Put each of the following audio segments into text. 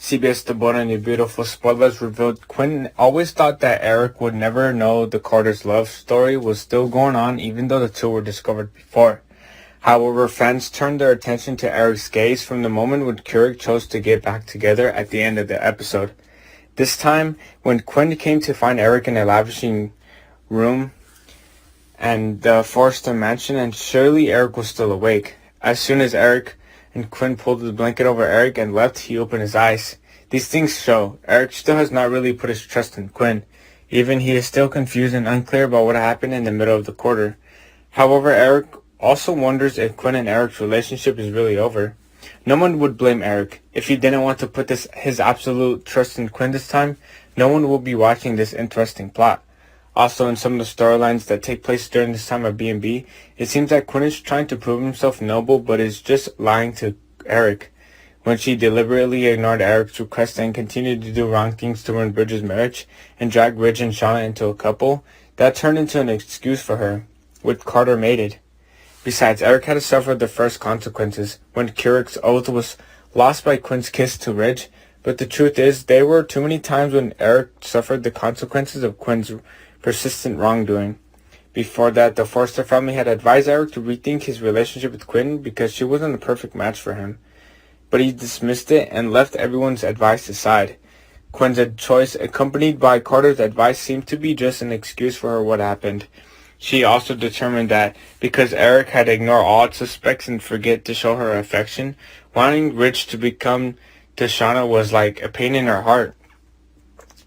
CBS The Born and the Beautiful spoilers revealed Quinn always thought that Eric would never know the Carter's love story was still going on even though the two were discovered before. However, fans turned their attention to Eric's gaze from the moment when Keurig chose to get back together at the end of the episode. This time, when Quinn came to find Eric in a lavishing room and the Forrester mansion, and surely Eric was still awake. As soon as Eric and Quinn pulled the blanket over Eric and left, he opened his eyes. These things show Eric still has not really put his trust in Quinn. Even he is still confused and unclear about what happened in the middle of the quarter. However, Eric also wonders if Quinn and Eric's relationship is really over. No one would blame Eric. If he didn't want to put his absolute trust in Quinn this time, no one will be watching this interesting plot. Also, in some of the storylines that take place during this time of B&B, it seems that Quinn is trying to prove himself noble but is just lying to Eric. When she deliberately ignored Eric's request and continued to do wrong things to ruin Bridget's marriage and drag Ridge and Shauna into a couple, that turned into an excuse for her, which Carter made it. Besides, Eric had to suffer the first consequences when Keurig's oath was lost by Quinn's kiss to Ridge, but the truth is there were too many times when Eric suffered the consequences of Quinn's persistent wrongdoing. Before that, the Forrester family had advised Eric to rethink his relationship with Quinn because she wasn't a perfect match for him. But he dismissed it and left everyone's advice aside. Quinn's choice, accompanied by Carter's advice, seemed to be just an excuse for her what happened. She also determined that because Eric had ignored all suspects and forget to show her affection, wanting Rich to become to Shauna was like a pain in her heart.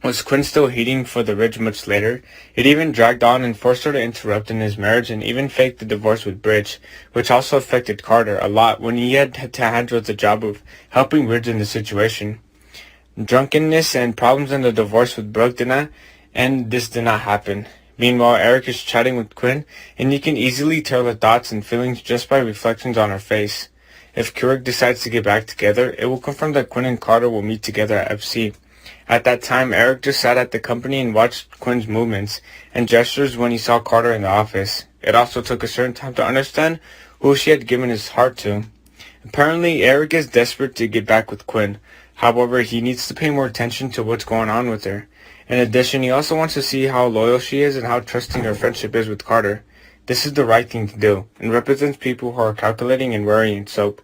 Was Quinn still heeding for the Ridge much later? It even dragged on and forced her to interrupt in his marriage and even faked the divorce with Bridge, which also affected Carter a lot when he had to handle the job of helping Ridge in the situation. Drunkenness and problems in the divorce with Brooke did not, and this did not happen. Meanwhile, Eric is chatting with Quinn, and you can easily tell her thoughts and feelings just by reflections on her face. If Keurig decides to get back together, it will confirm that Quinn and Carter will meet together at FC. At that time, Eric just sat at the company and watched Quinn's movements and gestures when he saw Carter in the office. It also took a certain time to understand who she had given his heart to. Apparently, Eric is desperate to get back with Quinn. However, he needs to pay more attention to what's going on with her. In addition, he also wants to see how loyal she is and how trusting her friendship is with Carter. This is the right thing to do, and represents people who are calculating and worrying soap.